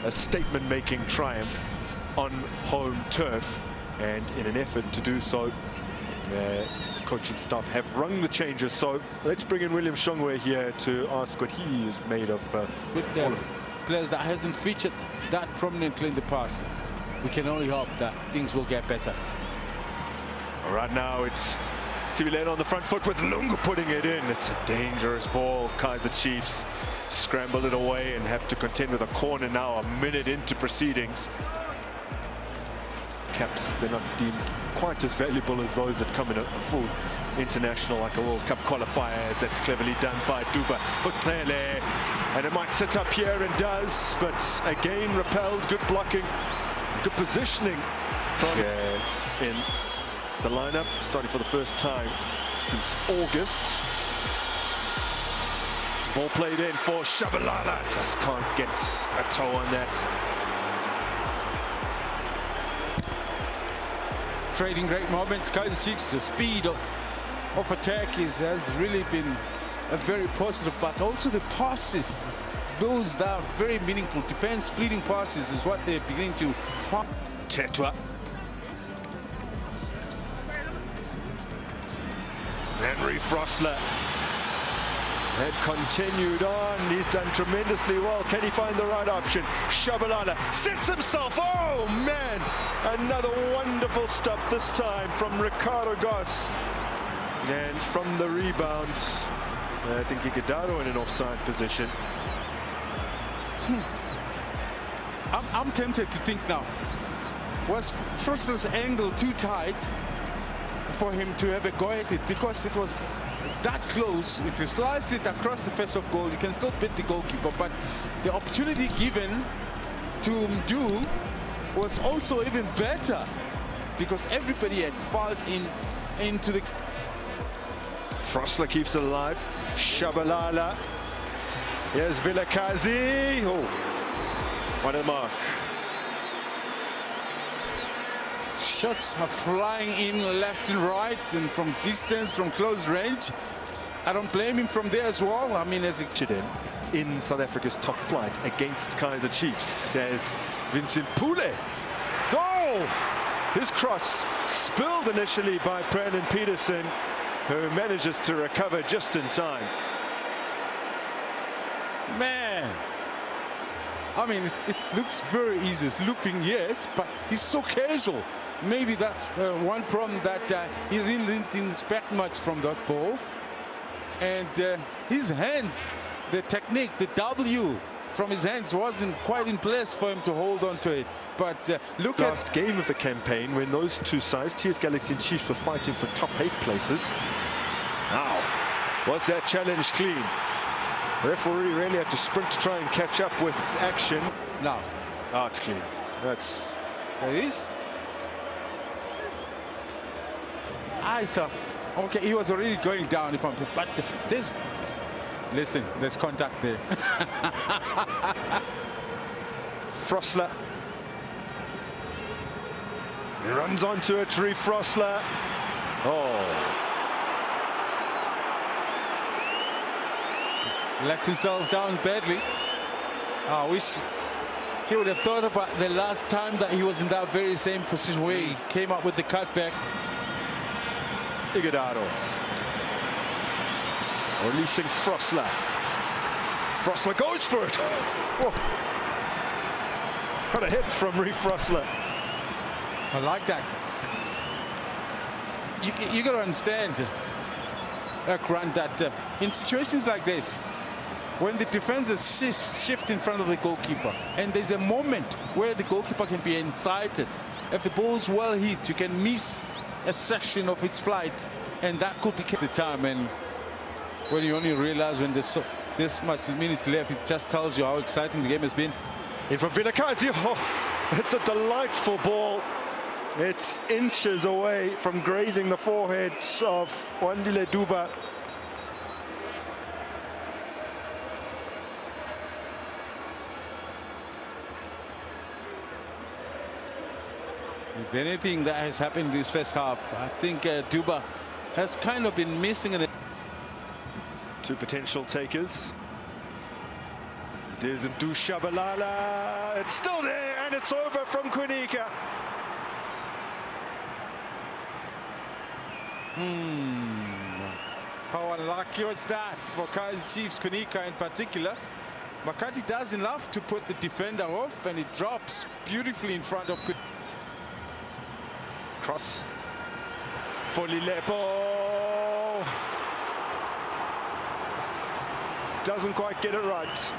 a statement-making triumph on home turf, and in an effort to do so, coaching staff have rung the changes. So let's bring in William Shongwe here to ask what he is made of. With the players that hasn't featured that prominently in the past, we can only hope that things will get better. Right now it's Sewelele on the front foot with Lungu putting it in. It's a dangerous ball. Kaizer Chiefs scramble it away and have to contend with a corner now, a minute into proceedings. Caps, they're not deemed quite as valuable as those that come in a full international, like a World Cup qualifier, as that's cleverly done by Duba for Sewelele. And it might sit up here and does, but again repelled. Good blocking, good positioning from in the lineup, starting for the first time since August. Ball played in for Sewelele, just can't get a toe on that. Trading great moments. Kaizer Chiefs, the speed of attack has really been a very positive, but also the passes, those that are very meaningful. Defense splitting passes is what they're beginning to find. Tetwa. Henry Frosler had continued on. He's done tremendously well. Can he find the right option? Sewelele sets himself. Oh man, another wonderful stop, this time from Ricardo Goss. And from the rebound, I think Ighodaro in an offside position. I'm tempted to think now, was Frosler's angle too tight for him to have a go at it? Because it was that close. If you slice it across the face of goal, you can still beat the goalkeeper, but the opportunity given to do was also even better, because everybody had fallen into the... Frosler keeps it alive. Sewelele. Here's Vilakazi. Oh, one at the mark. Shots are flying in left and right, and from distance, from close range. I don't blame him from there as well. I mean, as a in South Africa's top flight against Kaizer Chiefs, says Vincent Pule. Oh! His cross spilled initially by Brandon Peterson, who manages to recover just in time. Man, I mean, it looks very easy. It's looping, yes, but he's so casual. Maybe that's one problem, that he really didn't expect much from that ball. And his hands, the technique, the W from his hands wasn't quite in place for him to hold on to it. But look at last game of the campaign, when those two sides, TS Galaxy and Chiefs, were fighting for top 8 places. Now, was that challenge clean? Referee really had to sprint to try and catch up with action. Now, oh, it's clean. That's... It is. I thought, okay, he was already going down, but there's... Listen, there's contact there. Frosler. He runs onto it, Frosler. Oh. Lets himself down badly. I wish he would have thought about the last time that he was in that very same position where he came up with the cutback. Ighodaro. Releasing Frosler. Frosler goes for it. Oh. What a hit from Frosler. I like that. You got to understand, Grant, that in situations like this, when the defenders shift in front of the goalkeeper, and there's a moment where the goalkeeper can be incited. If the ball's well hit, you can miss a section of its flight, and that could be the time. And when you only realize when there's this much minutes left, it just tells you how exciting the game has been. In from Vilakazi. Oh, it's a delightful ball. It's inches away from grazing the forehead of Wandile Duba. If anything that has happened this first half, I think Duba has kind of been missing it. Two potential takers. It is Mdu Shabalala. It's still there, and it's over from Kunika. How unlucky was that for Kaizer Chiefs, Kunika in particular. Makati does enough to put the defender off, and it drops beautifully in front of Kunika. Cross for Lilepo. Doesn't quite get it right.